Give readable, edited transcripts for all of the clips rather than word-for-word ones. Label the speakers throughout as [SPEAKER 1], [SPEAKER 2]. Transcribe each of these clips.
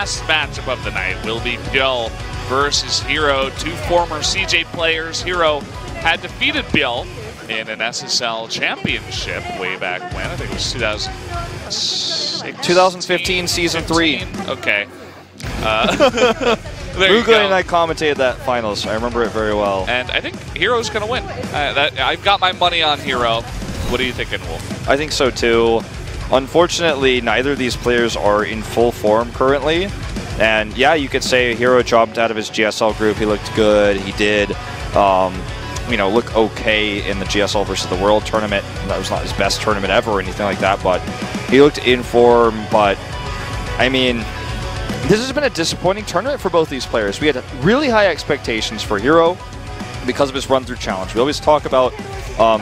[SPEAKER 1] last matchup of the night will be ByuL versus herO, two former CJ players. herO had defeated ByuL in an SSL championship way back when. I think it was
[SPEAKER 2] 2015 Season 3.
[SPEAKER 1] Okay.
[SPEAKER 2] Muga and I commentated that finals. I remember it very well.
[SPEAKER 1] And I think herO's going to win. I've got my money on herO. What are you thinking, Wolf?
[SPEAKER 2] I think so too. Unfortunately, neither of these players are in full form currently. And yeah, you could say herO dropped out of his GSL group. He looked good. He did, you know, look okay in the GSL versus the World tournament. That was not his best tournament ever or anything like that, but he looked in form. But I mean, this has been a disappointing tournament for both these players. We had really high expectations for herO because of his run-through challenge. We always talk about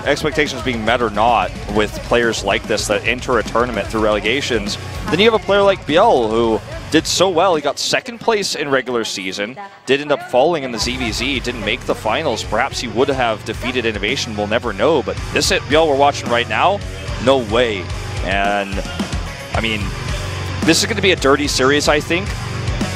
[SPEAKER 2] expectations being met or not with players like this that enter a tournament through relegations. Then you have a player like ByuL who did so well. He got second place in regular season, did end up falling in the ZVZ, didn't make the finals. Perhaps he would have defeated Innovation, we'll never know. But this ByuL we're watching right now, no way. And I mean, this is going to be a dirty series, I think.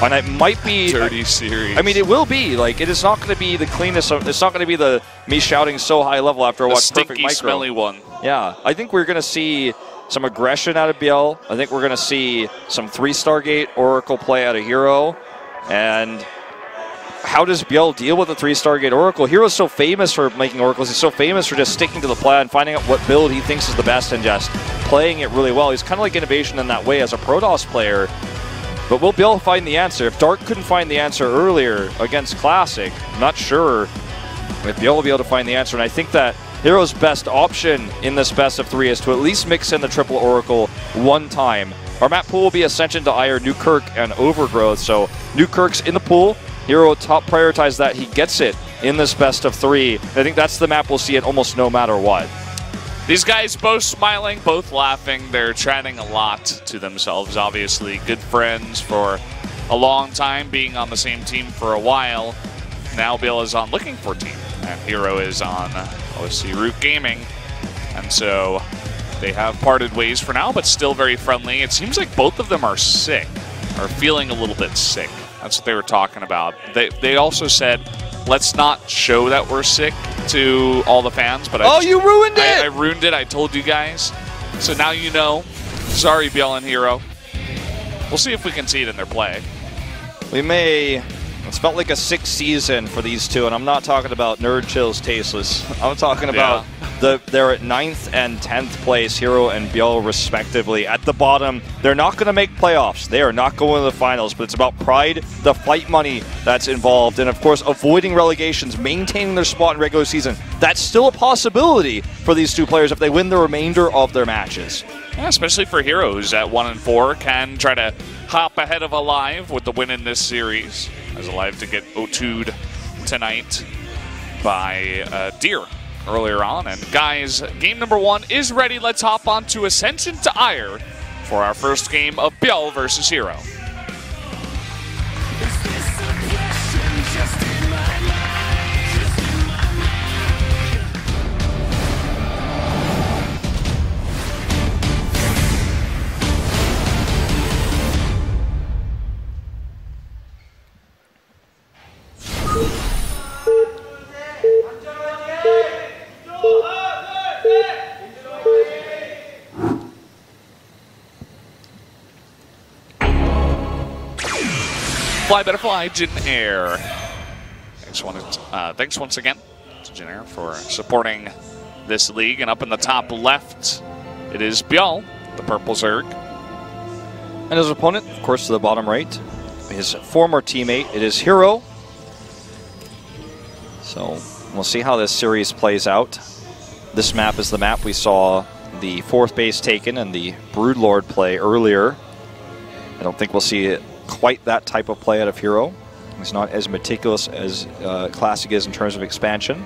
[SPEAKER 2] And it might be
[SPEAKER 1] dirty series.
[SPEAKER 2] I mean, it will be. Like, it is not going to be the cleanest. It's not going to be the me shouting so high level after I watch Perfect Micro.
[SPEAKER 1] Smelly one.
[SPEAKER 2] Yeah, I think we're going to see some aggression out of ByuL. I think we're going to see some 3-Stargate Oracle play out of herO. And how does ByuL deal with the 3-Stargate Oracle? herO's so famous for making Oracles. He's so famous for just sticking to the plan, finding out what build he thinks is the best, and just playing it really well. He's kind of like Innovation in that way as a Protoss player. But will ByuL find the answer? If Dark couldn't find the answer earlier against Classic, I'm not sure if ByuL will be able to find the answer. And I think that herO's best option in this best of 3 is to at least mix in the triple Oracle one time. Our map pool will be Ascension to Ire, Newkirk, and Overgrowth. So Newkirk's in the pool. herO top prioritize that. He gets it in this best of 3. I think that's the map we'll see it almost no matter what.
[SPEAKER 1] These guys both smiling, both laughing. They're chatting a lot to themselves, obviously. Good friends for a long time, being on the same team for a while. Now ByuL is on Looking For Team, and herO is on OSC Root Gaming. And so they have parted ways for now, but still very friendly. It seems like both of them are sick, or feeling a little bit sick. That's what they were talking about. They also said, let's not show that we're sick to all the fans. But
[SPEAKER 2] you ruined it!
[SPEAKER 1] I ruined it. I told you guys. So now you know. Sorry, ByuL and herO. We'll see if we can see it in their play.
[SPEAKER 2] We may. It's felt like a 6th season for these two, and I'm not talking about Nerd Chills Tasteless. I'm talking about they're at 9th and 10th place, herO and ByuL respectively. At the bottom, they're not going to make playoffs. They are not going to the finals, but it's about pride, the fight money that's involved, and of course avoiding relegations, maintaining their spot in regular season. That's still a possibility for these two players if they win the remainder of their matches.
[SPEAKER 1] Yeah, especially for herO, who's at 1-4, can try to hop ahead of Alive with the win in this series. As Alive to get O2'd tonight by Deer earlier on. And guys, game number 1 is ready. Let's hop on to Ascension to Ire for our first game of ByuL versus herO. Fly Better Fly, Jin Air. Thanks once again to Jin Air for supporting this league. And up in the top left, it is ByuL, the purple Zerg.
[SPEAKER 2] And his opponent, of course, to the bottom right, his former teammate, it is herO. So we'll see how this series plays out. This map is the map we saw the 4th base taken and the Broodlord play earlier. I don't think we'll see quite that type of play out of herO. He's not as meticulous as Classic is in terms of expansion.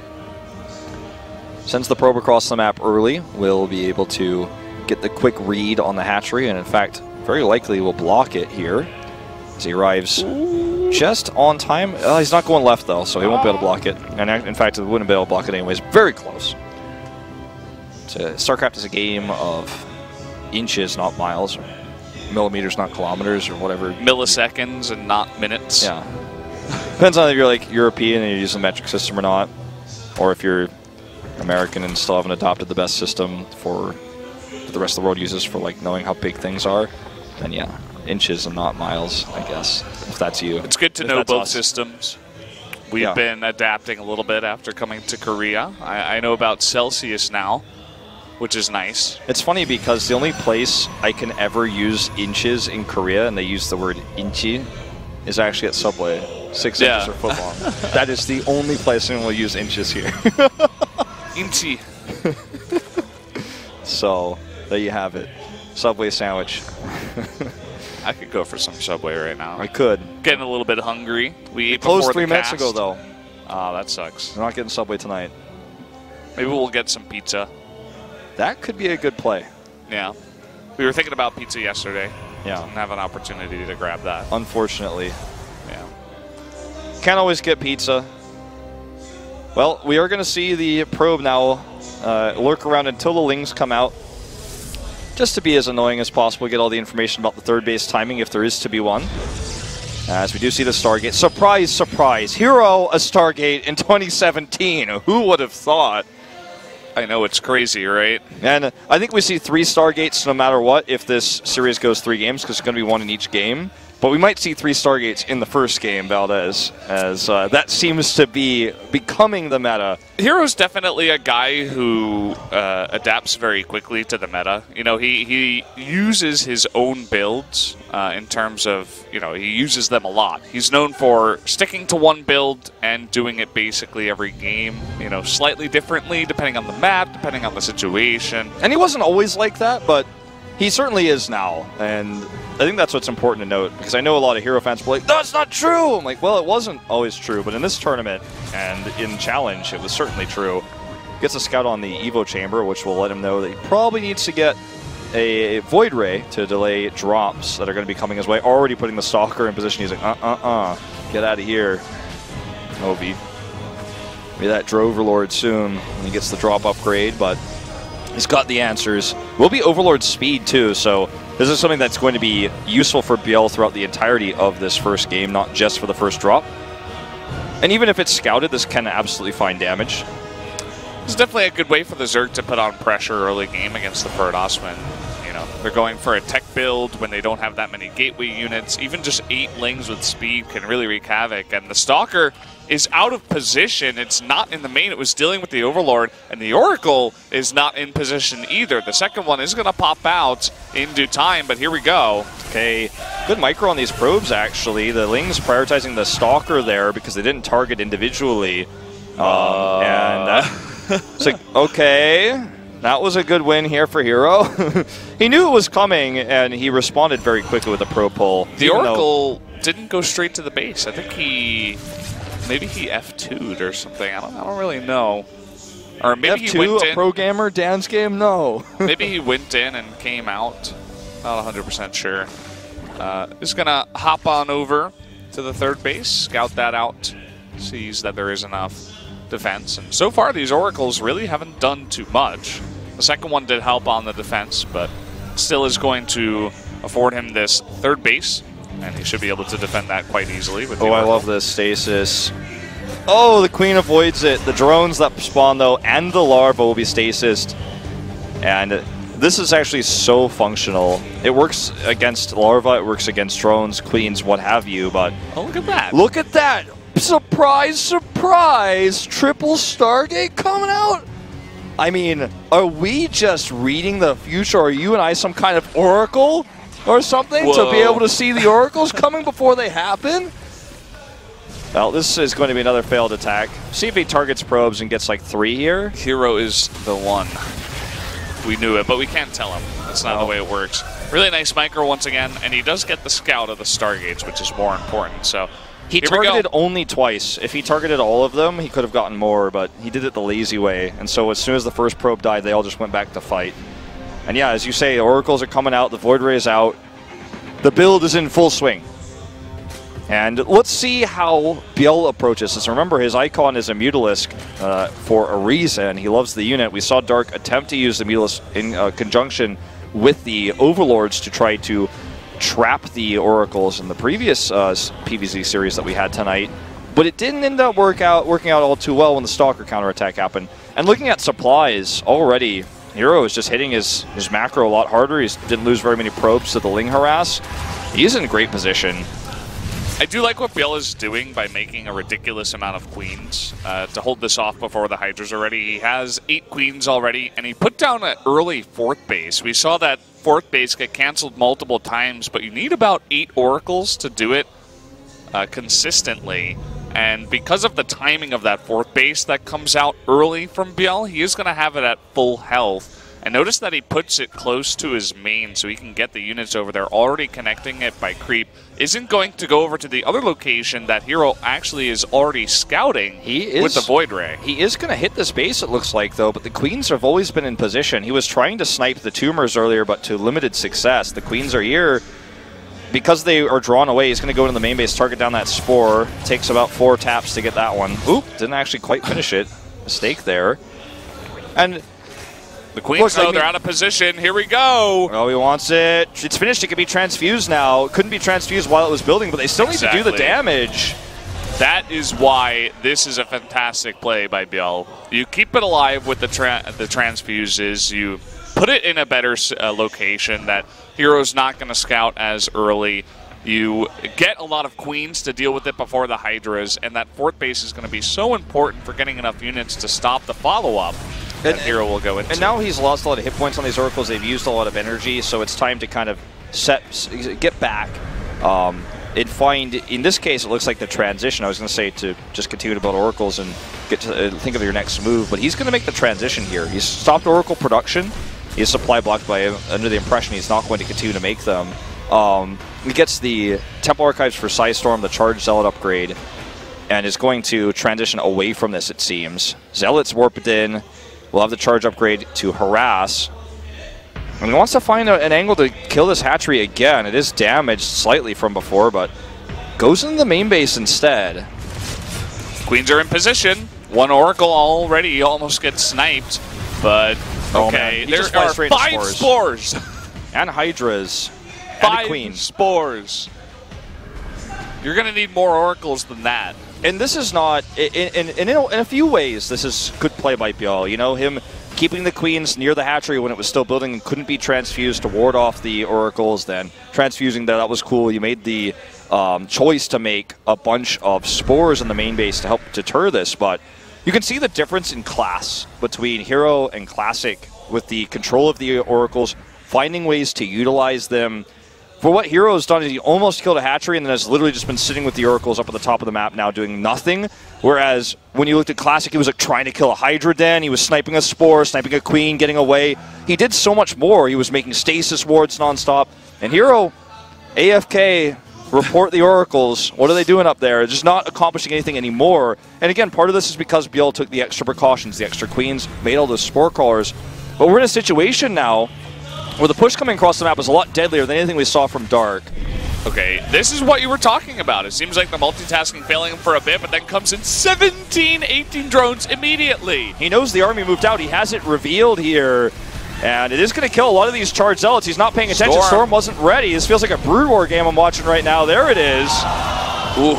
[SPEAKER 2] Sends the probe across the map early. We'll be able to get the quick read on the hatchery, and in fact, very likely will block it here as he arrives just on time. He's not going left though, so he won't be able to block it. And in fact, he wouldn't be able to block it anyways. Very close. So StarCraft is a game of inches, not miles. millimeters, not kilometers, or whatever.
[SPEAKER 1] Milliseconds and not minutes.
[SPEAKER 2] Yeah. Depends on if you're like European and you're using the metric system or not, or if you're American and still haven't adopted the best system for that the rest of the world uses for like knowing how big things are. Then yeah, inches and not miles, I guess, if that's you.
[SPEAKER 1] It's good to know both systems. We've been adapting a little bit after coming to Korea. I know about Celsius now, which is nice.
[SPEAKER 2] It's funny because the only place I can ever use inches in Korea, and they use the word inchi, is actually at Subway. 6 inches or foot long. That is the only place anyone will use inches here.
[SPEAKER 1] Inchi.
[SPEAKER 2] So, there you have it. Subway sandwich.
[SPEAKER 1] I could go for some Subway right now.
[SPEAKER 2] I could.
[SPEAKER 1] Getting a little bit hungry. We ate
[SPEAKER 2] closed
[SPEAKER 1] before
[SPEAKER 2] 3
[SPEAKER 1] the
[SPEAKER 2] minutes
[SPEAKER 1] cast.
[SPEAKER 2] ago, though.
[SPEAKER 1] Oh, that sucks.
[SPEAKER 2] We're not getting Subway tonight.
[SPEAKER 1] Maybe we'll get some pizza.
[SPEAKER 2] That could be a good play.
[SPEAKER 1] Yeah. We were thinking about pizza yesterday.
[SPEAKER 2] Yeah.
[SPEAKER 1] Didn't have an opportunity to grab that.
[SPEAKER 2] Unfortunately.
[SPEAKER 1] Yeah.
[SPEAKER 2] Can't always get pizza. Well, we are going to see the probe now lurk around until the Lings come out. Just to be as annoying as possible, get all the information about the third base timing if there is to be one. As we do see the Stargate. Surprise, surprise. herO a Stargate in 2017. Who would have thought?
[SPEAKER 1] I know, it's crazy, right?
[SPEAKER 2] And I think we see 3 Stargates no matter what if this series goes 3 games, because it's going to be 1 in each game. But we might see 3 Stargates in the first game, Valdez, as that seems to be becoming the meta.
[SPEAKER 1] herO's definitely a guy who adapts very quickly to the meta. You know, he uses his own builds in terms of, you know, he uses them a lot. He's known for sticking to one build and doing it basically every game, you know, slightly differently depending on the map, depending on the situation.
[SPEAKER 2] And he wasn't always like that, but he certainly is now. And I think that's what's important to note, because I know a lot of herO fans will be like, that's not true! I'm like, well, it wasn't always true, but in this tournament and in Challenge, it was certainly true. Gets a scout on the Evo chamber, which will let him know that he probably needs to get a Void Ray to delay drops that are going to be coming his way. Already putting the Stalker in position. He's like, get out of here, Ovi. Maybe that Droverlord soon when he gets the drop upgrade, but he's got the answers. Will be Overlord speed too, so this is something that's going to be useful for ByuL throughout the entirety of this first game, not just for the first drop. And even if it's scouted, this can absolutely find damage.
[SPEAKER 1] It's definitely a good way for the Zerg to put on pressure early game against the Protoss when, you know, they're going for a tech build, when they don't have that many gateway units. Even just 8 Lings with speed can really wreak havoc. And the Stalker is out of position. It's not in the main. It was dealing with the Overlord, and the Oracle is not in position either. The second one is going to pop out in due time, but here we go.
[SPEAKER 2] Okay, good micro on these probes, actually. The Lings prioritizing the Stalker there because they didn't target individually. It's like, okay, that was a good win here for herO. He knew it was coming, and he responded very quickly with a probe pull.
[SPEAKER 1] The Oracle didn't go straight to the base. I think maybe he F2'd or something. I don't really know. Or maybe
[SPEAKER 2] F2,
[SPEAKER 1] he went in.
[SPEAKER 2] a pro gamer dance game? No.
[SPEAKER 1] Maybe he went in and came out. Not 100% sure. Just going to hop on over to the third base, scout that out, sees that there is enough defense. And so far, these Oracles really haven't done too much. The second one did help on the defense, but still is going to afford him this third base. And he should be able to defend that quite easily. With the
[SPEAKER 2] I love this stasis. Oh, the Queen avoids it. The drones that spawn, though, and the larva will be stasised. And this is actually so functional. It works against larva, it works against drones, queens, what have you, but...
[SPEAKER 1] Oh, look at that.
[SPEAKER 2] Look at that! Surprise, surprise! Triple Stargate coming out? I mean, are we just reading the future? Are you and I some kind of oracle? Or something, to be able to see the oracles coming before they happen? Well, this is going to be another failed attack. See if he targets probes and gets like 3 here.
[SPEAKER 1] herO is the one. We knew it, but we can't tell him. That's not the way it works. Really nice micro once again, and he does get the scout of the Stargates, which is more important. So
[SPEAKER 2] he targeted only twice. If he targeted all of them, he could have gotten more, but he did it the lazy way. And so as soon as the first probe died, they all just went back to fight. And yeah, as you say, the Oracles are coming out, the Void Ray is out. The build is in full swing. And let's see how ByuL approaches this. Remember, his icon is a Mutalisk for a reason. He loves the unit. We saw Dark attempt to use the Mutalisk in conjunction with the Overlords to try to trap the Oracles in the previous PvZ series that we had tonight, but it didn't end up working out all too well when the Stalker counterattack happened. And looking at supplies already, herO is just hitting his macro a lot harder. He didn't lose very many probes to the Ling harass. He's in a great position.
[SPEAKER 1] I do like what ByuL is doing by making a ridiculous amount of queens to hold this off before the Hydras are ready. He has 8 queens already, and he put down an early 4th base. We saw that 4th base get canceled multiple times, but you need about 8 Oracles to do it consistently. And because of the timing of that 4th base that comes out early from ByuL, he is going to have it at full health. And notice that he puts it close to his main so he can get the units over there, already connecting it by creep. Isn't going to go over to the other location that herO actually is already scouting with the Void Ray.
[SPEAKER 2] He is going to hit this base, it looks like, though, but the Queens have always been in position. He was trying to snipe the Tumors earlier, but to limited success. The Queens are here. Because they are drawn away, he's going to go into the main base, target down that Spore. Takes about 4 taps to get that one. Oop, didn't actually quite finish it. Mistake there. And
[SPEAKER 1] the Queens, though, they're out of position. Here we go.
[SPEAKER 2] Oh, he wants it. It's finished. It can be transfused now. It couldn't be transfused while it was building, but they still need to do the damage.
[SPEAKER 1] That is why this is a fantastic play by ByuL. You keep it alive with the transfuses. You put it in a better location that herO's not going to scout as early. You get a lot of queens to deal with it before the Hydras, and that 4th base is going to be so important for getting enough units to stop the follow-up that herO will go into.
[SPEAKER 2] And now he's lost a lot of hit points on these Oracles. They've used a lot of energy, so it's time to kind of get back and find, in this case, it looks like the transition. I was going to say to just continue to build Oracles and get to think of your next move, but he's going to make the transition here. He's stopped Oracle production. He's supply blocked by him, under the impression he's not going to continue to make them. He gets the Temple Archives for Psystorm, the Charge Zealot upgrade, and is going to transition away from this, it seems. Zealot's warped in. We'll have the Charge upgrade to Harass. And he wants to find an angle to kill this hatchery again. It is damaged slightly from before, but goes into the main base instead.
[SPEAKER 1] Queens are in position. 1 Oracle already almost gets sniped, but okay. There are 5 spores.
[SPEAKER 2] And Hydras.
[SPEAKER 1] 5 spores. You're going to need more Oracles than that.
[SPEAKER 2] And this is not, in a few ways, this is good play by ByuL. You know, him keeping the Queens near the hatchery when it was still building and couldn't be transfused to ward off the Oracles, then transfusing that was cool. You made the choice to make a bunch of spores in the main base to help deter this, but you can see the difference in class between herO and Classic with the control of the Oracles, finding ways to utilize them. For what herO has done is he almost killed a hatchery and then has literally just been sitting with the Oracles up at the top of the map now doing nothing. Whereas when you looked at Classic, he was like trying to kill a Hydra den, he was sniping a Spore, sniping a Queen, getting away. He did so much more. He was making stasis wards nonstop. And herO, AFK, report the Oracles. What are they doing up there? Just not accomplishing anything anymore. And again, part of this is because ByuL took the extra precautions, the extra Queens, made all those Spore crawlers. But we're in a situation now where the push coming across the map is a lot deadlier than anything we saw from Dark.
[SPEAKER 1] Okay, this is what you were talking about. It seems like the multitasking failing him for a bit, but then comes in 17, 18 drones immediately.
[SPEAKER 2] He knows the army moved out. He has it revealed here. And it is going to kill a lot of these Charged Zealots. He's not paying attention. Storm wasn't ready. This feels like a Brood War game I'm watching right now. There it is.
[SPEAKER 1] Ooh.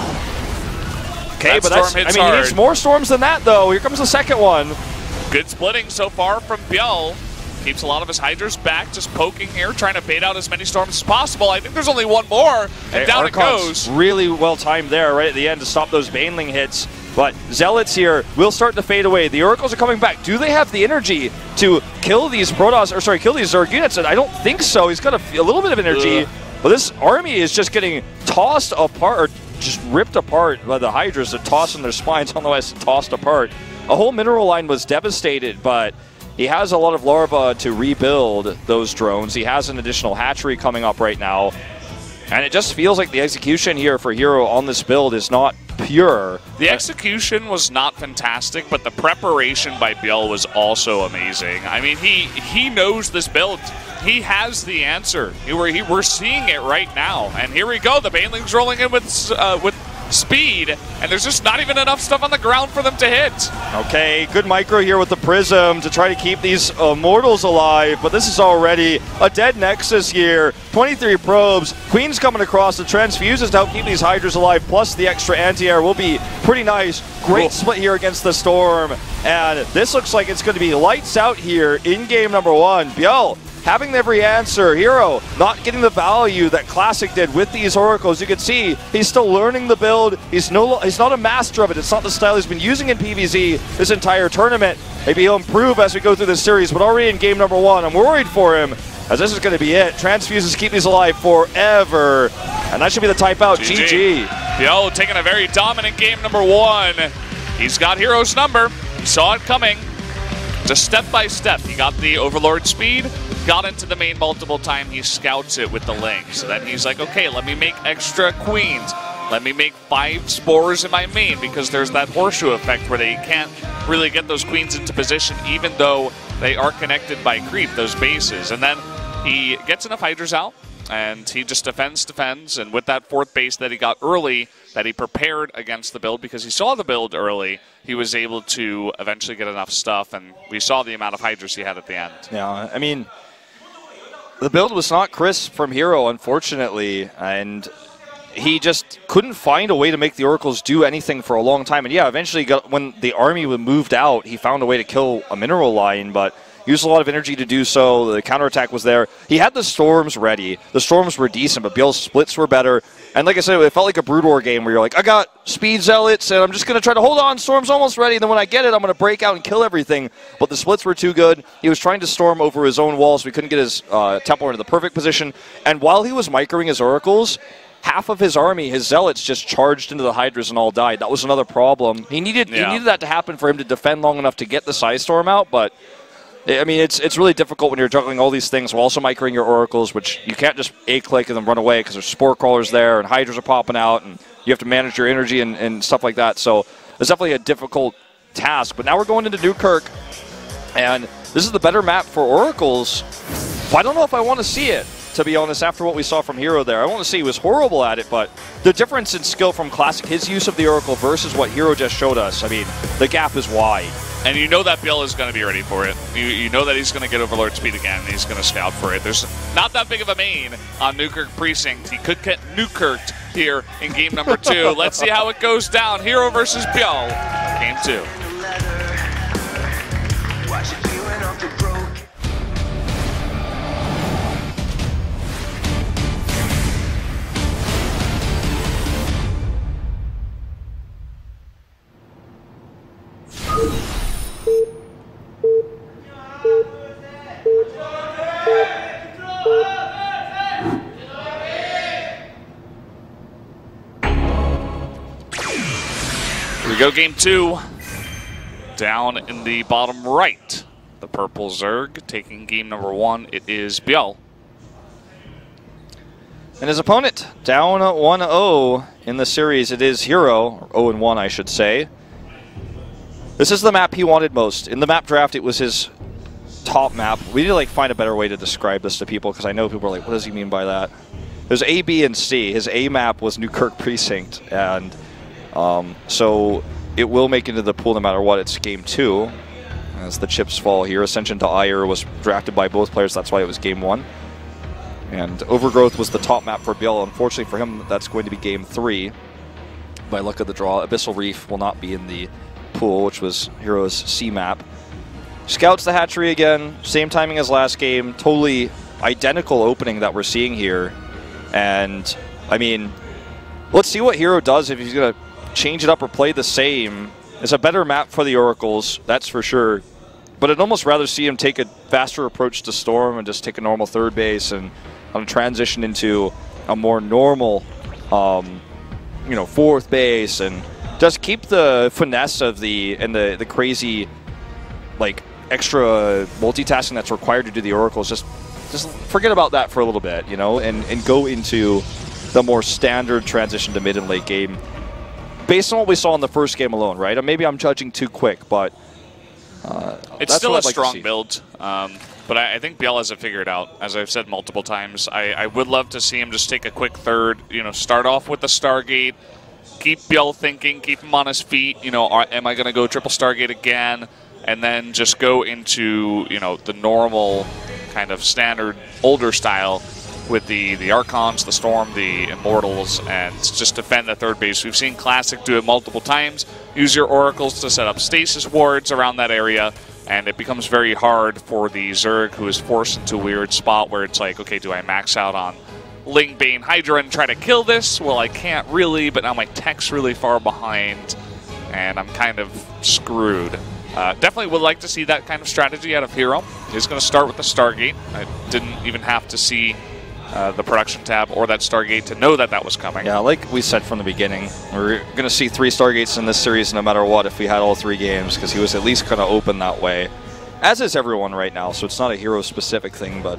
[SPEAKER 2] Okay, but that's, I mean, he needs more Storms than that, though. Here comes the second one.
[SPEAKER 1] Good splitting so far from ByuL. Keeps a lot of his Hydras back, just poking here, trying to bait out as many Storms as possible. I think there's only one more, and down it goes.
[SPEAKER 2] Really well timed there right at the end to stop those Baneling hits. But Zealots here will start to fade away. The Oracles are coming back. Do they have the energy to kill these Protoss, or sorry, kill these Zerg units? And I don't think so. He's got a little bit of energy, but this army is just getting tossed apart, or just ripped apart by the Hydras. They're tossing their spines on the way, tossed apart. A whole mineral line was devastated, but he has a lot of larvae to rebuild those drones. He has an additional hatchery coming up right now. And it just feels like the execution here for herO on this build is not pure.
[SPEAKER 1] The execution was not fantastic, but the preparation by ByuL was also amazing. I mean, he knows this build. He has the answer. We're seeing it right now. And here we go. The Baneling's rolling in with speed, and there's just not even enough stuff on the ground for them to hit.
[SPEAKER 2] Okay, good micro here with the Prism to try to keep these Immortals alive, but this is already a dead Nexus here. 23 probes, Queen's coming across, the transfuses to help keep these Hydras alive, plus the extra anti-air will be pretty nice. Great split here against the Storm, and this looks like it's going to be lights out here in game number 1. ByuL having every answer. herO not getting the value that Classic did with these Oracles. You can see he's still learning the build. He's not a master of it. It's not the style he's been using in PvZ this entire tournament. Maybe he'll improve as we go through this series, but already in game number 1, I'm worried for him, as this is going to be it. Transfuses keep these alive forever, and that should be the type out. GG.
[SPEAKER 1] ByuL taking a very dominant game number 1. He's got herO's number. He saw it coming. Just step by step. He got the Overlord speed, got into the main multiple times. He scouts it with the Link. So then he's like, okay, let me make extra Queens. Let me make 5 spores in my main, because there's that horseshoe effect where they can't really get those Queens into position even though they are connected by creep, those bases. And then he gets enough Hydras out, and he just defends, and with that 4th base that he got early, that he prepared against the build because he saw the build early, he was able to eventually get enough stuff, and we saw the amount of Hydras he had at the end.
[SPEAKER 2] Yeah, I mean, the build was not crisp from herO, unfortunately, and he just couldn't find a way to make the Oracles do anything for a long time. And yeah, eventually when the army moved out, he found a way to kill a mineral line, but used a lot of energy to do so. The counterattack was there. He had the Storms ready. The Storms were decent, but ByuL's splits were better. And like I said, it felt like a Brood War game where you're like, I got Speed Zealots, and I'm just going to try to hold on. Storm's almost ready. And then when I get it, I'm going to break out and kill everything. But the splits were too good. He was trying to storm over his own walls, so we couldn't get his Templar into the perfect position. And while he was microing his Oracles, half of his army, his Zealots, just charged into the Hydras and all died. That was another problem. He needed that to happen for him to defend long enough to get the Psy Storm out, but I mean, it's really difficult when you're juggling all these things while also microing your Oracles, which you can't just A-click and then run away because there's Spore Crawlers there and Hydras are popping out, and you have to manage your energy and stuff like that. So it's definitely a difficult task. But now we're going into Newkirk, and this is the better map for Oracles. But I don't know if I want to see it, to be honest, after what we saw from herO there. I want to see he was horrible at it, but the difference in skill from Classic, his use of the Oracle versus what herO just showed us, I mean, the gap is wide.
[SPEAKER 1] And you know that ByuL is going to be ready for it. You know that he's going to get Overlord speed again, and he's going to scout for it. There's not that big of a main on Newkirk Precinct. He could get Newkirked here in game number 2. Let's see how it goes down. herO versus ByuL, game 2. Here we go, game 2. Down in the bottom right, the purple Zerg taking game number 1. It is ByuL.
[SPEAKER 2] And his opponent, down 1-0 in the series, it is herO, or 0-1 I should say. This is the map he wanted most. In the map draft, it was his top map. We need to find a better way to describe this to people, because I know people are like, what does he mean by that? There's A, B, and C. His A map was Newkirk Precinct, and so it will make into the pool no matter what. It's game 2 as the chips fall here. Ascension to Ire was drafted by both players. That's why it was game 1. And Overgrowth was the top map for ByuL. Unfortunately for him, that's going to be game 3 by luck of the draw. Abyssal Reef will not be in the pool, which was herO's C map. Scouts the hatchery again. Same timing as last game. Totally identical opening that we're seeing here. And, I mean, let's see what herO does if he's going to change it up or play the same. It's a better map for the Oracles, that's for sure. But I'd almost rather see him take a faster approach to Storm and just take a normal 3rd base and transition into a more normal, 4th base, and just keep the finesse of the crazy, extra multitasking that's required to do the Oracles. Just forget about that for a little bit, and go into the more standard transition to mid and late game. Based on what we saw in the first game alone, right? Maybe I'm judging too quick, but
[SPEAKER 1] it's still a strong build. But I think ByuL has it figured out. As I've said multiple times, I would love to see him just take a quick 3rd, start off with the Stargate, keep ByuL thinking, keep him on his feet. You know, am I going to go triple Stargate again? And then just go into, you know, the normal kind of standard older style with the Archons, the Storm, the Immortals, and just defend the third base. We've seen Classic do it multiple times. Use your Oracles to set up stasis wards around that area, and it becomes very hard for the Zerg, who is forced into a weird spot where it's like, okay, do I max out on Ling, Bane, Hydra and try to kill this? Well, I can't really, but now my tech's really far behind, and I'm kind of screwed. Definitely would like to see that kind of strategy out of herO. He's going to start with the Stargate. I didn't even have to see the production tab or that Stargate to know that that was coming.
[SPEAKER 2] Yeah, like we said from the beginning, we're going to see 3 Stargates in this series no matter what if we had all 3 games, because he was at least going to open that way. As is everyone right now, so it's not a herO-specific thing, but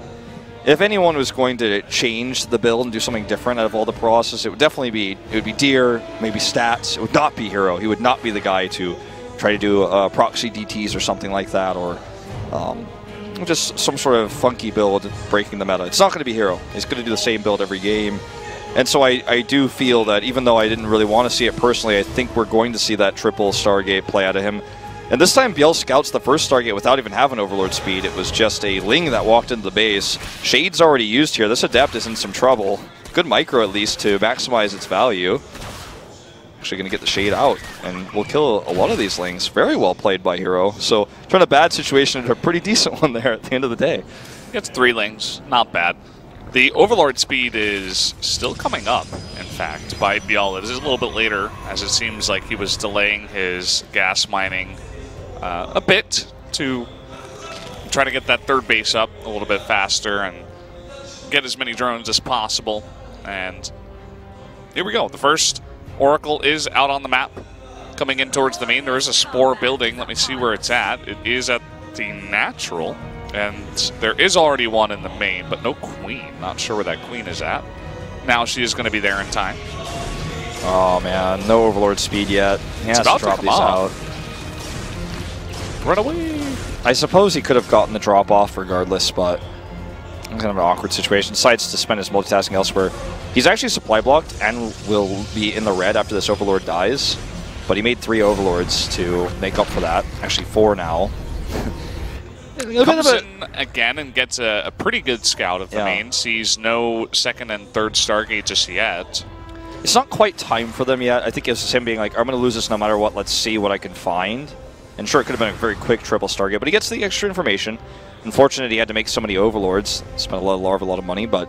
[SPEAKER 2] if anyone was going to change the build and do something different out of all the process, it would definitely be, Deer, maybe Stats. It would not be herO. He would not be the guy to try to do proxy DTs or something like that, or just some sort of funky build breaking the meta. It's not going to be herO. He's going to do the same build every game. And so I do feel that even though I didn't really want to see it personally, I think we're going to see that triple Stargate play out of him. And this time ByuL scouts the first Stargate without even having Overlord speed. It was just a Ling that walked into the base. Shade's already used here. This Adept is in some trouble. Good micro at least to maximize its value. Actually going to get the Shade out, and we'll kill a lot of these Lings. Very well played by herO. So turn a bad situation into a pretty decent one there at the end of the day.
[SPEAKER 1] Gets 3 Lings, not bad. The Overlord speed is still coming up, in fact, by ByuL. It is a little bit later, as it seems like he was delaying his gas mining a bit to try to get that third base up a little bit faster and get as many drones as possible. And here we go. The first Oracle is out on the map, coming in towards the main. There is a Spore building. Let me see where it's at. It is at the natural, and there is already one in the main, but no Queen. Not sure where that Queen is at. Now she is going to be there in time.
[SPEAKER 2] Oh man, no Overlord speed yet. He has to drop these out.
[SPEAKER 1] Run away!
[SPEAKER 2] I suppose he could have gotten the drop off regardless, but kind of an awkward situation. Decides to spend his multitasking elsewhere. He's actually supply blocked and will be in the red after this Overlord dies, but he made 3 Overlords to make up for that. Actually 4 now.
[SPEAKER 1] Comes in again and gets a pretty good scout of the main. Sees no second and third Stargate just yet.
[SPEAKER 2] It's not quite time for them yet. I think it's him being like, I'm going to lose this no matter what. Let's see what I can find. And sure, it could have been a very quick triple Stargate, but he gets the extra information. Unfortunately, he had to make so many Overlords. Spent a lot of money, but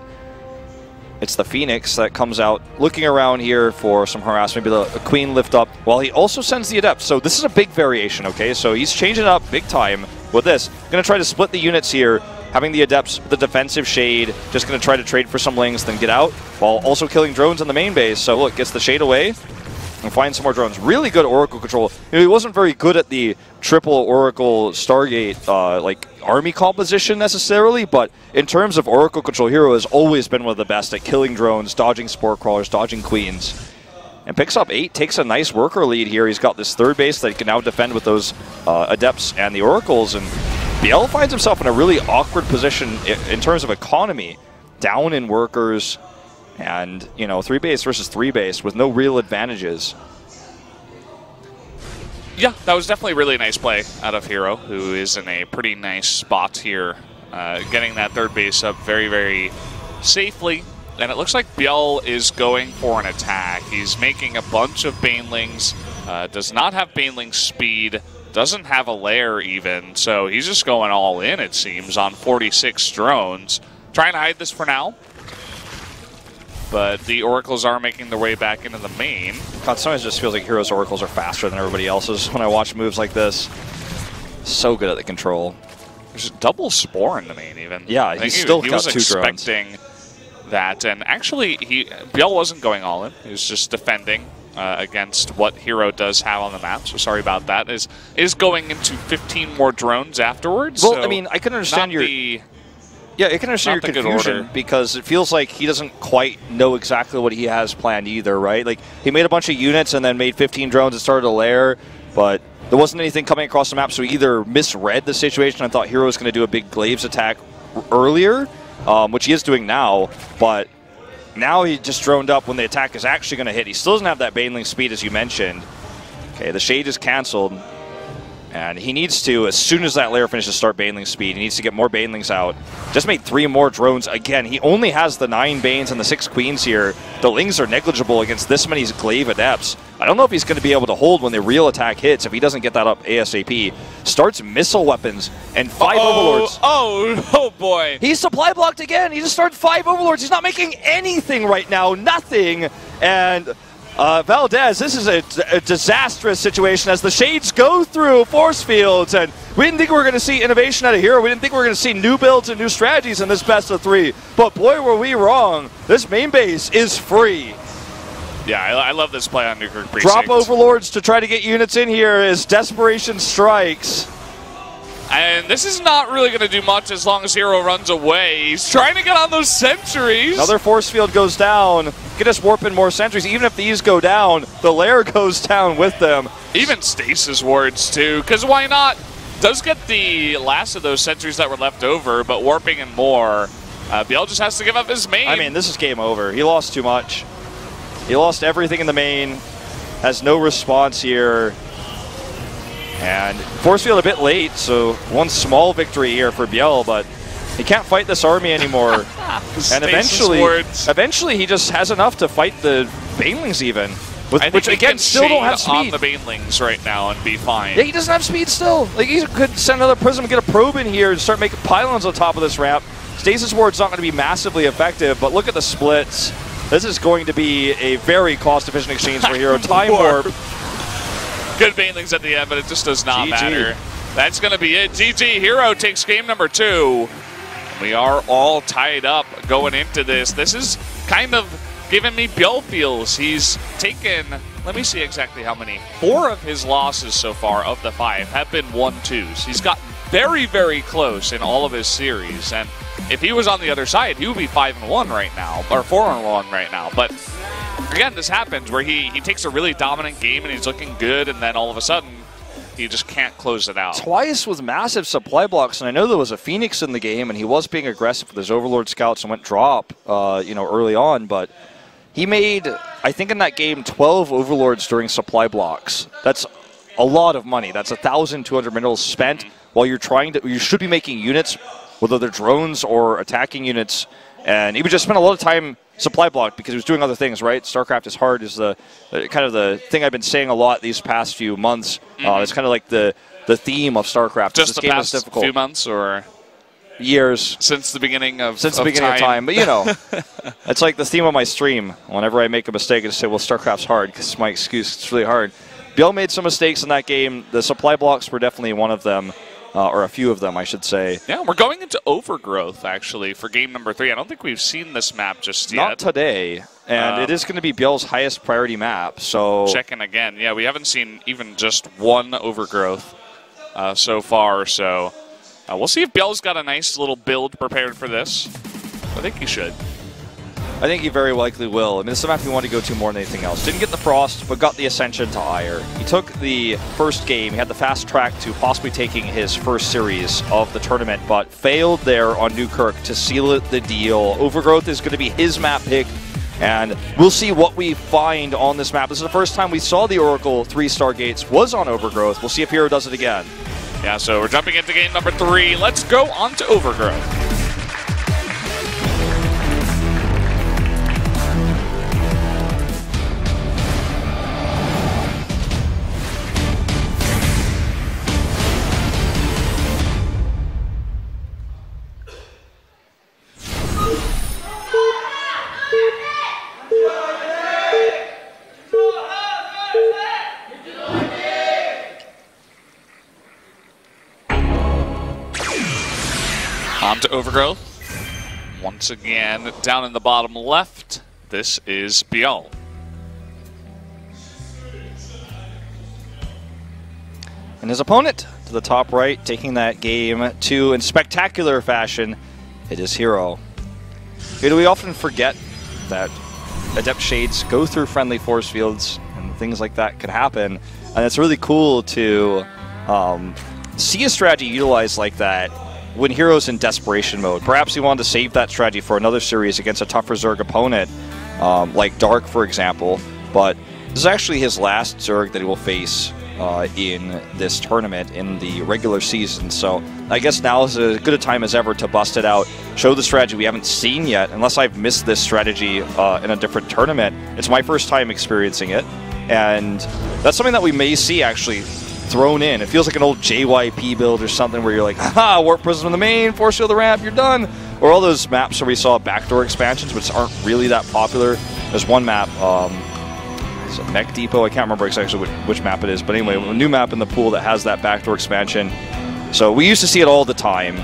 [SPEAKER 2] it's the Phoenix that comes out looking around here for some harassment. Maybe a Queen lift up. Well, he also sends the Adept. So this is a big variation, okay? So he's changing it up big time with this. Going to try to split the units here, having the Adepts, the defensive Shade, just going to try to trade for some Lings, then get out, while also killing drones in the main base. So look, gets the Shade away and find some more drones. Really good Oracle control. You know, he wasn't very good at the triple Oracle Stargate like army composition necessarily, but in terms of Oracle control, herO has always been one of the best at killing drones, dodging Spore Crawlers, dodging Queens. And picks up 8, takes a nice worker lead here. He's got this third base that he can now defend with those Adepts and the Oracles, and ByuL finds himself in a really awkward position in terms of economy. Down in workers, and, you know, 3 base versus 3 base with no real advantages.
[SPEAKER 1] Yeah, that was definitely a really nice play out of herO, who is in a pretty nice spot here, getting that third base up very, very safely. And it looks like ByuL is going for an attack. He's making a bunch of Banelings, does not have Baneling speed, doesn't have a lair even, so he's just going all in, it seems, on 46 drones. Trying to hide this for now, but the Oracles are making their way back into the main.
[SPEAKER 2] God, sometimes it just feels like herO's Oracles are faster than everybody else's when I watch moves like this. So good at the control.
[SPEAKER 1] There's a double Spore in the main even.
[SPEAKER 2] Yeah, he's still got 2 drones.
[SPEAKER 1] He was expecting that, and actually ByuL wasn't going all in. He was just defending against what herO does have on the map, so sorry about that. Is going into 15 more drones afterwards.
[SPEAKER 2] Well,
[SPEAKER 1] so
[SPEAKER 2] I mean, I can understand your... Yeah, I can understand your confusion because it feels like he doesn't quite know exactly what he has planned either, right? Like, he made a bunch of units and then made 15 drones and started a lair, but there wasn't anything coming across the map, so he either misread the situation and thought herO was going to do a big Glaives attack earlier, which he is doing now, but Now he just droned up when the attack is actually going to hit. He still doesn't have that baneling speed, as you mentioned. Okay, the Shade is canceled. And he needs to, as soon as that layer finishes, start baneling speed. He needs to get more banelings out. Just made 3 more drones. Again, he only has the 9 banes and the 6 queens here. The lings are negligible against this many glaive adepts. I don't know if he's going to be able to hold when the real attack hits if he doesn't get that up ASAP. Starts missile weapons and 5 overlords.
[SPEAKER 1] Oh boy.
[SPEAKER 2] He's supply blocked again. He just started 5 overlords. He's not making anything right now. Nothing. And Valdez, this is a disastrous situation as the Shades go through force fields, and we didn't think we were going to see innovation out of herO. We didn't think we were going to see new builds and new strategies in this best of 3, but boy, were we wrong. This main base is free.
[SPEAKER 1] Yeah, I love this play on Newkirk Precinct.
[SPEAKER 2] Drop overlords to try to get units in here as desperation strikes.
[SPEAKER 1] And this is not really going to do much as long as herO runs away. He's trying to get on those sentries.
[SPEAKER 2] Another force field goes down. Get us warping more sentries. Even if these go down, the lair goes down with them.
[SPEAKER 1] Even stasis wards, too, because why not? Does get the last of those sentries that were left over, but warping and more. ByuL just has to give up his main.
[SPEAKER 2] I mean, this is game over. He lost too much. He lost everything in the main. Has no response here. And force field a bit late, so one small victory here for ByuL, but he can't fight this army anymore. And eventually he just has enough to fight the banelings even, which again still don't have speed.
[SPEAKER 1] On the banelings right now and be fine.
[SPEAKER 2] Yeah, he doesn't have speed still. Like, he could send another prism and get a probe in here and start making pylons on top of this ramp. Stasis ward's not going to be massively effective, but look at the splits. This is going to be a very cost-efficient exchange for herO. Time warp.
[SPEAKER 1] Good banelings at the end, but it just does not matter. That's going to be it. GG. herO takes game number 2. We are all tied up going into this. This is kind of giving me ByuL feels. He's taken, let me see exactly how many. 4 of his losses so far of the 5 have been 1-2s. He's gotten very, very close in all of his series. And if he was on the other side, he would be 5-1 right now, or 4-1 right now. But again, this happens where he takes a really dominant game and he's looking good, and then all of a sudden, he just can't close it out. Twice
[SPEAKER 2] with massive supply blocks, and I know there was a Phoenix in the game, and he was being aggressive with his Overlord scouts and went drop, early on, but he made, I think in that game, 12 Overlords during supply blocks. That's a lot of money. That's 1,200 minerals spent while you're you should be making units, whether they're drones or attacking units, and he would just spend a lot of time supply blocked because he was doing other things, right? StarCraft is hard is the kind of the thing I've been saying a lot these past few months. It's kind of like the theme of StarCraft.
[SPEAKER 1] Just the past few months or
[SPEAKER 2] years?
[SPEAKER 1] Since the beginning of
[SPEAKER 2] time. But, it's like the theme of my stream. Whenever I make a mistake, I just say, well, StarCraft's hard because it's my excuse. It's really hard. ByuL made some mistakes in that game. The supply blocks were definitely one of them. Or a few of them, I should say.
[SPEAKER 1] Yeah, we're going into Overgrowth, actually, for game number 3. I don't think we've seen this map just yet.
[SPEAKER 2] Not today. And it is going to be ByuL's highest priority map, so...
[SPEAKER 1] Checking again. Yeah, we haven't seen even just one Overgrowth so far, so... we'll see if ByuL's got a nice little build prepared for this. I think he should.
[SPEAKER 2] I think he very likely will. I mean, this is a map he wanted to go to more than anything else. Didn't get the Frost, but got the Ascension to Ire. He took the first game. He had the fast track to possibly taking his first series of the tournament, but failed there on Newkirk to seal the deal. Overgrowth is going to be his map pick, and we'll see what we find on this map. This is the first time we saw the Oracle 3 Stargates was on Overgrowth. We'll see if herO does it again.
[SPEAKER 1] Yeah, so we're jumping into game number 3. Let's go on to Overgrowth. On to Overgrowth. Once again, down in the bottom left, this is ByuL.
[SPEAKER 2] And his opponent to the top right, taking that game to in spectacular fashion, it is herO. We often forget that Adept Shades go through friendly force fields and things like that could happen. And it's really cool to see a strategy utilized like that when herO's in desperation mode. Perhaps he wanted to save that strategy for another series against a tougher Zerg opponent. like Dark, for example. But this is actually his last Zerg that he will face in this tournament in the regular season. So I guess now is as good a time as ever to bust it out, show the strategy we haven't seen yet, unless I've missed this strategy in a different tournament. It's my first time experiencing it, and that's something that we may see actually thrown in. It feels like an old JYP build or something where you're like, haha, Warp Prism in the main, Force Field the ramp, you're done. Or all those maps where we saw backdoor expansions, which aren't really that popular. There's one map, is it Mech Depot? I can't remember exactly which map it is, but anyway, a new map in the pool that has that backdoor expansion. So we used to see it all the time,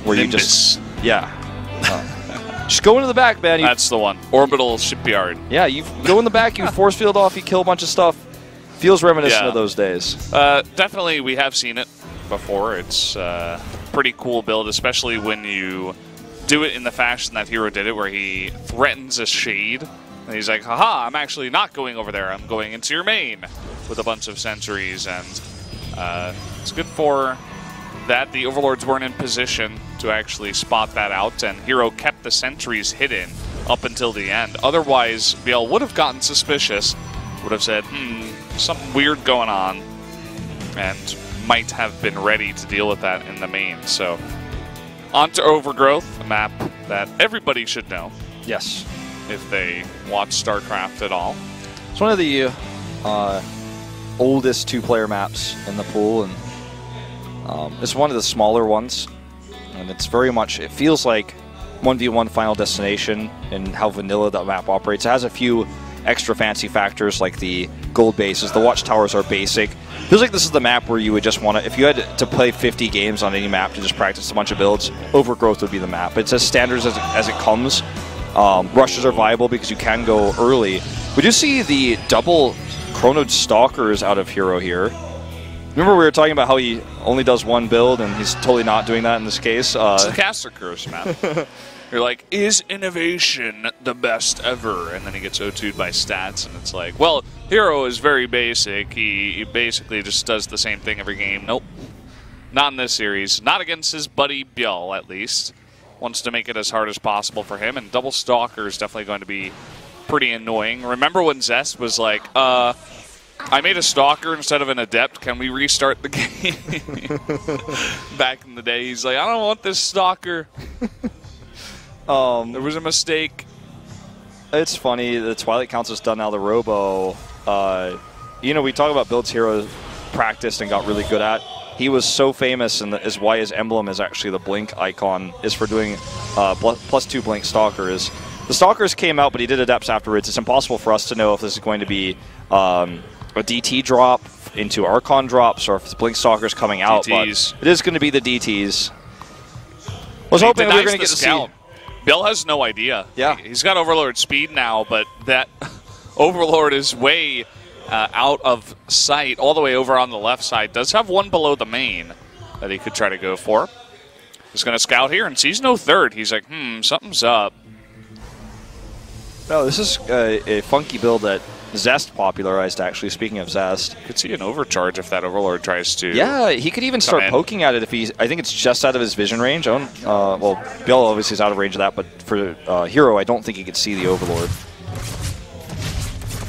[SPEAKER 2] where you just, just go into the back, man.
[SPEAKER 1] That's the one. Orbital Shipyard.
[SPEAKER 2] Yeah, you go in the back, you force field off, you kill a bunch of stuff. Feels reminiscent of those days.
[SPEAKER 1] Definitely, we have seen it before. It's a pretty cool build, especially when you do it in the fashion that herO did it, where he threatens a shade. And he's like, haha, I'm actually not going over there. I'm going into your main with a bunch of sentries. And it's good for that. The Overlords weren't in position to actually spot that out. And herO kept the sentries hidden up until the end. Otherwise, ByuL would have gotten suspicious. Would have said, something weird going on. And might have been ready to deal with that in the main. So, on to Overgrowth, a map that everybody should know.
[SPEAKER 2] Yes.
[SPEAKER 1] If they watch StarCraft at all.
[SPEAKER 2] It's one of the oldest two-player maps in the pool, and it's one of the smaller ones. And it's very much, it feels like 1v1 Final Destination and how vanilla that map operates. It has a few extra fancy factors like the gold bases. The watchtowers are basic. Feels like this is the map where you would just want to, if you had to play 50 games on any map to just practice a bunch of builds, Overgrowth would be the map. It's as standard as it comes. Rushes are viable because you can go early. We do see the double Chrono Stalkers out of herO here. Remember we were talking about how he only does one build, and he's totally not doing that in this case.
[SPEAKER 1] It's the Caster Curse map. You're like, is innovation the best ever? And then he gets O2'd by stats, and it's like, well, herO is very basic. He basically just does the same thing every game. Nope. Not in this series. Not against his buddy ByuL, at least. Wants to make it as hard as possible for him, and double Stalker is definitely going to be pretty annoying. Remember when Zest was like, I made a Stalker instead of an Adept, can we restart the game? Back in the day, he's like, I don't want this Stalker. There was a mistake.
[SPEAKER 2] It's funny, the Twilight Council's done now, the Robo. You know, we talk about builds herO practiced and got really good at. He was so famous, and is why his emblem is actually the blink icon, is for doing +2 blink Stalkers. The Stalkers came out, but he did Adepts afterwards. It's impossible for us to know if this is going to be a DT drop into Archon drops, or if it's blink Stalkers coming out.
[SPEAKER 1] DTs.
[SPEAKER 2] But it is going to be the DTs. I was hoping we were going to get to see.
[SPEAKER 1] ByuL has no idea.
[SPEAKER 2] Yeah.
[SPEAKER 1] He's got Overlord speed now, but that Overlord is way out of sight, all the way over on the left side. Does have one below the main that he could try to go for. He's going to scout here and sees no third. He's like, something's up.
[SPEAKER 2] No, this is a funky build that Zest popularized, actually, speaking of Zest.
[SPEAKER 1] Could see an overcharge if that Overlord tries to.
[SPEAKER 2] Yeah, he could even start poking at it if he's. I think it's just out of his vision range. Well, ByuL obviously is out of range of that, but for herO, I don't think he could see the Overlord.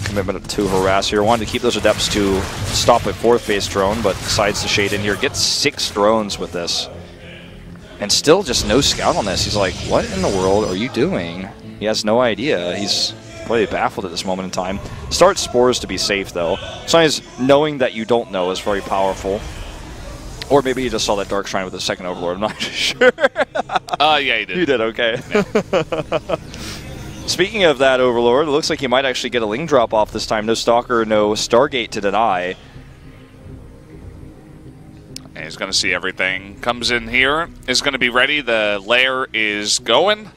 [SPEAKER 2] Commitment to harass here. Wanted to keep those Adepts to stop a 4th base drone, but decides to shade in here. Gets 6 drones with this. And still just no scout on this. He's like, what in the world are you doing? He has no idea. He's probably baffled at this moment in time. Start Spores to be safe, though. Sometimes knowing that you don't know is very powerful. Or maybe you just saw that Dark Shrine with the second Overlord. I'm not sure.
[SPEAKER 1] Yeah, he did.
[SPEAKER 2] You did, okay.
[SPEAKER 1] Yeah.
[SPEAKER 2] Speaking of that Overlord, it looks like he might actually get a Ling drop off this time. No Stalker, no Stargate to deny.
[SPEAKER 1] And he's going to see everything. Comes in here, is going to be ready. The lair is going.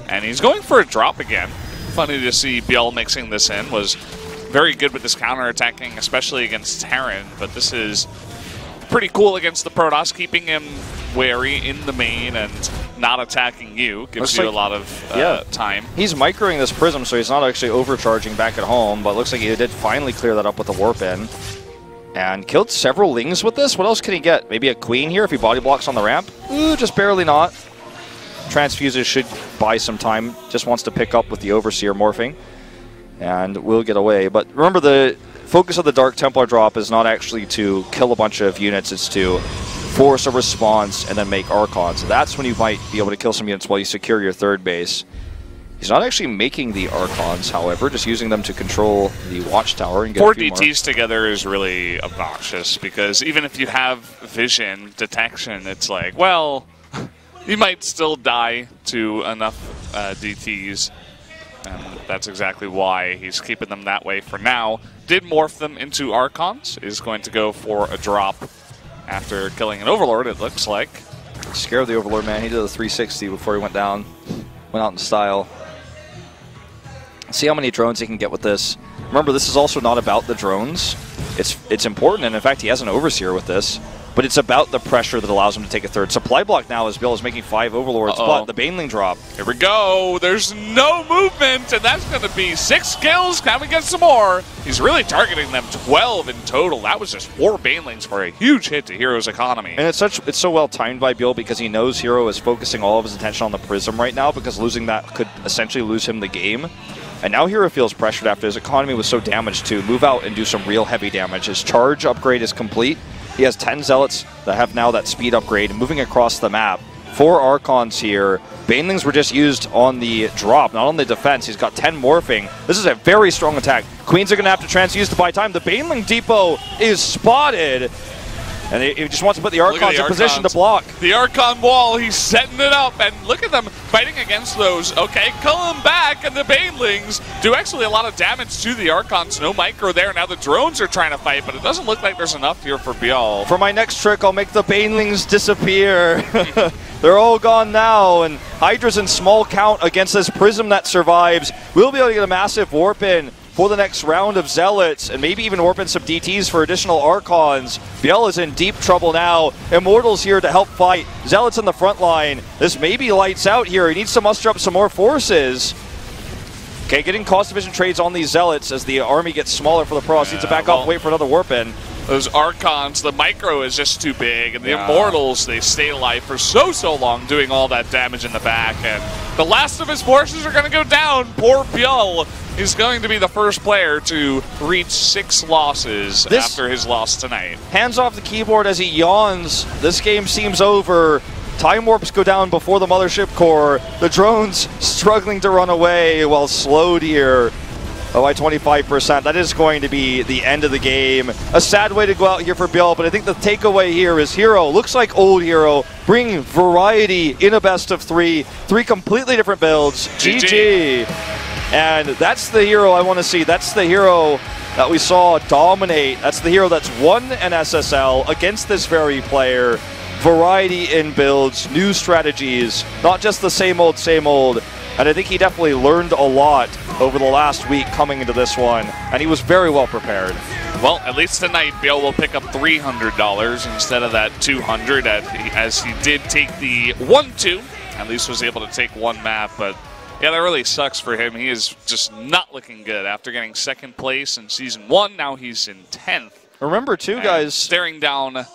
[SPEAKER 1] And he's going for a drop again. Funny to see ByuL mixing this in. Was very good with this counter-attacking, especially against Terran. But this is pretty cool against the Protoss, keeping him wary in the main and not attacking you. Gives you a lot of time.
[SPEAKER 2] He's microing this Prism, so he's not actually overcharging back at home, but looks like he did finally clear that up with the Warp in. And killed several Lings with this. What else can he get? Maybe a Queen here if he body blocks on the ramp? Ooh, just barely not. transfuses should buy some time. Just wants to pick up with the Overseer morphing, and will get away. But remember, the focus of the Dark Templar drop is not actually to kill a bunch of units, it's to force a response and then make Archons. That's when you might be able to kill some units while you secure your third base. He's not actually making the Archons, however, just using them to control the Watchtower and get
[SPEAKER 1] 4
[SPEAKER 2] a few
[SPEAKER 1] DTs together is really obnoxious, because even if you have vision detection, it's like, well, you might still die to enough DTs. And that's exactly why he's keeping them that way for now. Did morph them into Archons, is going to go for a drop after killing an Overlord, it looks like.
[SPEAKER 2] Scared the Overlord, man. He did a 360 before he went down. Went out in style. See how many drones he can get with this. Remember, this is also not about the drones. It's important, and in fact, he has an Overseer with this. But it's about the pressure that allows him to take a third. Supply block now as ByuL is making 5 Overlords, but the Baneling drop.
[SPEAKER 1] Here we go. There's no movement, and that's going to be 6 kills. Can we get some more? He's really targeting them, 12 in total. That was just 4 Banelings for a huge hit to herO's economy.
[SPEAKER 2] And it's so well timed by ByuL because he knows herO is focusing all of his attention on the Prism right now, because losing that could essentially lose him the game. And now herO feels pressured after his economy was so damaged to move out and do some real heavy damage. His charge upgrade is complete. He has 10 Zealots that have now that speed upgrade moving across the map. 4 Archons here. Banelings were just used on the drop, not on the defense. He's got 10 morphing. This is a very strong attack. Queens are going to have to transfuse to buy time. The Baneling depot is spotted. And he just wants to put the Archons in position to block.
[SPEAKER 1] The Archon wall, he's setting it up, and look at them fighting against those. Okay, call him back, and the Banelings do actually a lot of damage to the Archons. No micro there. Now the drones are trying to fight, but it doesn't look like there's enough here for ByuL.
[SPEAKER 2] For my next trick, I'll make the Banelings disappear. They're all gone now, and Hydra's in small count against this Prism that survives. We'll be able to get a massive warp in for the next round of Zealots, and maybe even warp in some DTs for additional Archons. ByuL is in deep trouble now. Immortals here to help fight. Zealots in the front line. This may be lights out here. He needs to muster up some more forces. Okay, getting cost efficient trades on these Zealots as the army gets smaller for the Pro. Needs to back off and wait for another warp in.
[SPEAKER 1] Those Archons, the micro is just too big, and the Immortals, they stay alive for so long, doing all that damage in the back, and the last of his forces are going to go down. Poor ByuL is going to be the first player to reach 6 losses after his loss tonight.
[SPEAKER 2] Hands off the keyboard as he yawns. This game seems over. Time warps go down before the Mothership Core. The drones struggling to run away while slowed here by 25%. That is going to be the end of the game. A sad way to go out here for ByuL, but I think the takeaway here is herO looks like old herO, bringing variety in a best of 3. 3 completely different builds. GG. And that's the herO I want to see. That's the herO that we saw dominate. That's the herO that's won an SSL against this very player. Variety in builds, new strategies, not just the same old, same old. And I think he definitely learned a lot over the last week coming into this one, and he was very well prepared.
[SPEAKER 1] Well, at least tonight, ByuL will pick up $300 instead of that $200, as he did take the 1-2. At least was able to take 1 map, but yeah, that really sucks for him. He is just not looking good after getting 2nd place in Season 1. Now he's in 10th.
[SPEAKER 2] Remember, too, guys,
[SPEAKER 1] staring down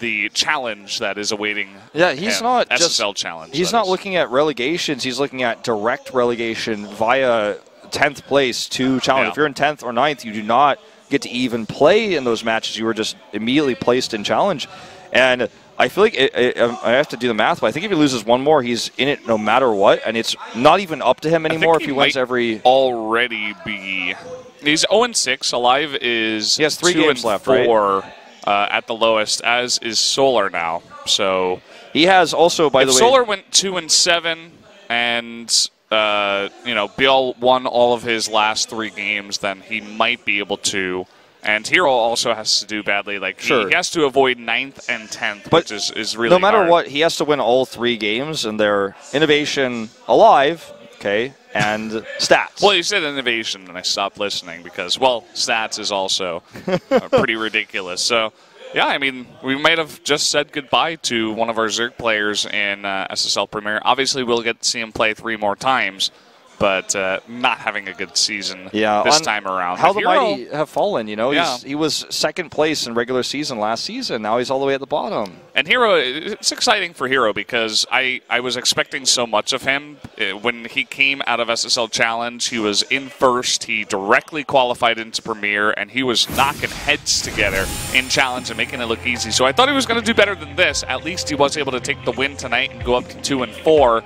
[SPEAKER 1] the challenge that is awaiting
[SPEAKER 2] he's
[SPEAKER 1] him.
[SPEAKER 2] not
[SPEAKER 1] SSL challenge.
[SPEAKER 2] He's not looking at relegations. He's looking at direct relegation via 10th place to challenge. If you're in 10th or 9th, you do not get to even play in those matches. You were just immediately placed in challenge. And I feel like I have to do the math, but I think if he loses 1 more, he's in it no matter what, and it's not even up to him anymore if he wins every.
[SPEAKER 1] Already be. He's 0-6. Alive is.
[SPEAKER 2] He has 3 games left, right?
[SPEAKER 1] At the lowest, as is Solar now. So
[SPEAKER 2] he has also, by the way,
[SPEAKER 1] Solar went 2-7, and ByuL won all of his last 3 games, then he might be able to. And herO also has to do badly. Like he has to avoid 9th and 10th,
[SPEAKER 2] but
[SPEAKER 1] which is really
[SPEAKER 2] no matter
[SPEAKER 1] hard.
[SPEAKER 2] what, he has to win all 3 games, and they're Innovation, Alive, okay, and Stats.
[SPEAKER 1] Well, you said Innovation, and I stopped listening because, well, Stats is also pretty ridiculous. So, yeah, I mean, we might have just said goodbye to one of our Zerg players in SSL Premier. Obviously, we'll get to see him play 3 more times. but not having a good season
[SPEAKER 2] Yeah,
[SPEAKER 1] this time around.
[SPEAKER 2] How the
[SPEAKER 1] herO,
[SPEAKER 2] mighty have fallen, you know?
[SPEAKER 1] Yeah.
[SPEAKER 2] He was second place in regular season last season. Now he's all the way at the bottom.
[SPEAKER 1] And herO, it's exciting for herO because I was expecting so much of him. When he came out of SSL Challenge, he was in first. He directly qualified into Premier, and he was knocking heads together in Challenge and making it look easy. So I thought he was going to do better than this. At least he was able to take the win tonight and go up to 2 and 4.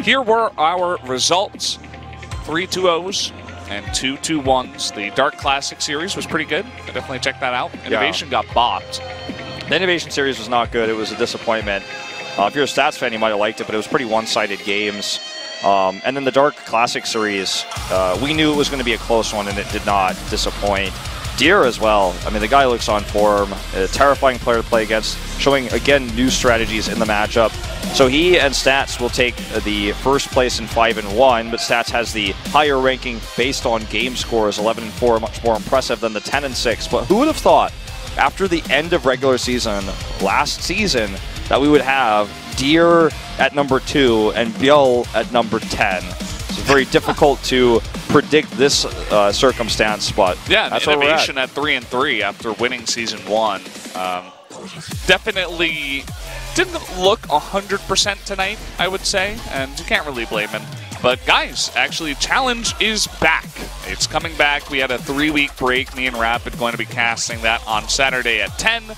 [SPEAKER 1] Here were our results. 3 2-0s and 2 2-1s. The Dark Classic Series was pretty good. Definitely check that out. Innovation got bopped.
[SPEAKER 2] The Innovation Series was not good. It was a disappointment. If you're a Stats fan, you might have liked it, but it was pretty one-sided games. And then the Dark Classic Series, we knew it was going to be a close one, and it did not disappoint. Deer as well. I mean, the guy looks on form. A terrifying player to play against, showing, again, new strategies in the matchup. So he and Stats will take the first place in 5 and 1, but Stats has the higher ranking based on game scores, 11 and 4, much more impressive than the 10 and 6. But who would have thought, after the end of regular season last season, that we would have Deer at number 2 and ByuL at number 10? It's very difficult to predict this circumstance, but
[SPEAKER 1] yeah,
[SPEAKER 2] that's
[SPEAKER 1] Innovation at 3 and 3 after winning season 1. Definitely didn't look 100% tonight, I would say, and you can't really blame him. But guys, actually, Challenge is back. It's coming back. We had a 3-week break. Me and Rapid going to be casting that on Saturday at 10. Going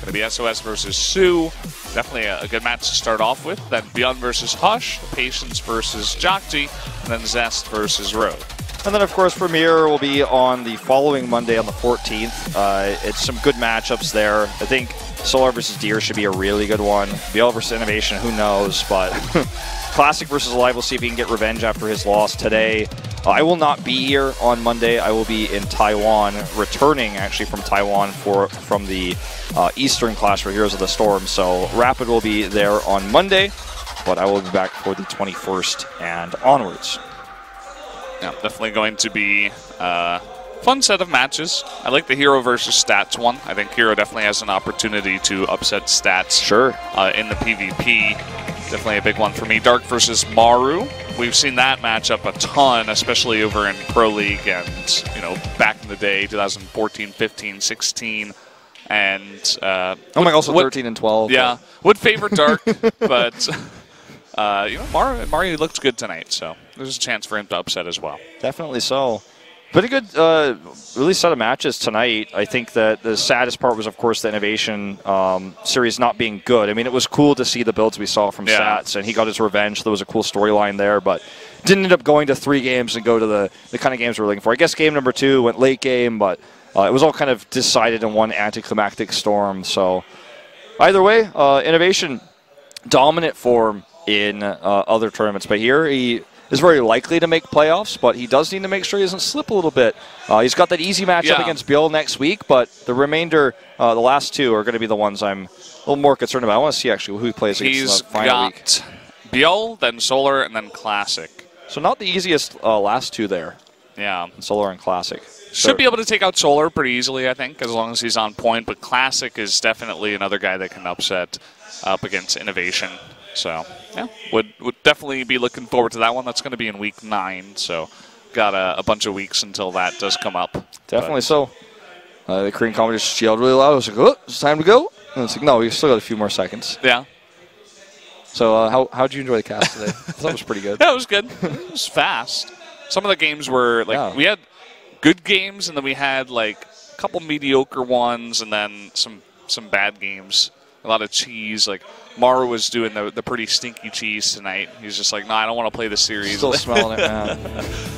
[SPEAKER 1] to be SOS versus Sioux. Definitely a good match to start off with. Then ByuL versus Hush, Patience versus Jokji, and then Zest versus Road.
[SPEAKER 2] And then, of course, Premier will be on the following Monday on the 14th. It's some good matchups there. I think Solar versus Deer should be a really good one. ByuL versus Innovation, who knows, but Classic versus Alive, we'll see if he can get revenge after his loss today. I will not be here on Monday. I will be in Taiwan, returning actually from Taiwan from the Eastern Clash for Heroes of the Storm. So Rapid will be there on Monday, but I will be back for the 21st and onwards.
[SPEAKER 1] Yeah, definitely going to be a fun set of matches. I like the herO versus Stats one. I think herO definitely has an opportunity to upset Stats.
[SPEAKER 2] Sure.
[SPEAKER 1] In the PvP. Definitely a big one for me. Dark versus Maru. We've seen that matchup a ton, especially over in Pro League and, you know, back in the day, 2014, 15, 16. And
[SPEAKER 2] also 13 and 12.
[SPEAKER 1] Yeah, would favor Dark, but you know, Maru looked good tonight, so there's a chance for him to upset as well.
[SPEAKER 2] Definitely so. Pretty good, really set of matches tonight. I think that the saddest part was, of course, the Innovation series not being good. I mean, it was cool to see the builds we saw from Stats, and he got his revenge. There was a cool storyline there, but didn't end up going to 3 games and go to the kind of games we're looking for. I guess game number 2 went late game, but it was all kind of decided in one anticlimactic storm. So either way, Innovation, dominant form in other tournaments, but here he is very likely to make playoffs, but he does need to make sure he doesn't slip a little bit. He's got that easy matchup against ByuL next week, but the remainder, the last 2, are going to be the ones I'm a little more concerned about. I want to see actually who he plays against the final week.
[SPEAKER 1] He's got ByuL, then Solar, and then Classic.
[SPEAKER 2] So not the easiest last 2 there.
[SPEAKER 1] Yeah.
[SPEAKER 2] Solar and Classic.
[SPEAKER 1] Should be able to take out Solar pretty easily, I think, as long as he's on point, but Classic is definitely another guy that can upset up against Innovation. So, yeah, would definitely be looking forward to that one. That's going to be in week 9, so got a bunch of weeks until that does come up.
[SPEAKER 2] Definitely so. The Korean commentator yelled really loud. I was like, oh, it's time to go. And it's like, no, we still got a few more seconds.
[SPEAKER 1] Yeah.
[SPEAKER 2] So how'd you enjoy the cast today? I thought it was pretty good.
[SPEAKER 1] Yeah, it was good. It was fast. Some of the games were, like, we had good games, and then we had, like, a couple mediocre ones, and then some bad games. A lot of cheese. Like, Maru was doing the pretty stinky cheese tonight. He's just like, no, I don't want to play the series.
[SPEAKER 2] Still smelling it, man.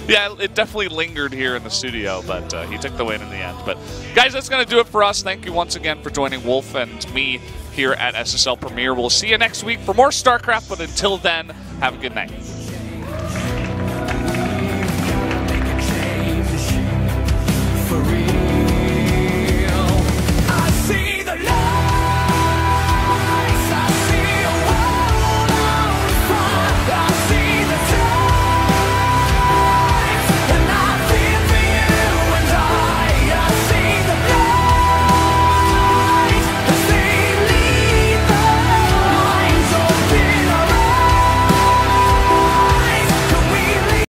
[SPEAKER 1] Yeah, it definitely lingered here in the studio, but he took the win in the end. But, guys, that's going to do it for us. Thank you once again for joining Wolf and me here at SSL Premier. We'll see you next week for more StarCraft, but until then, have a good night.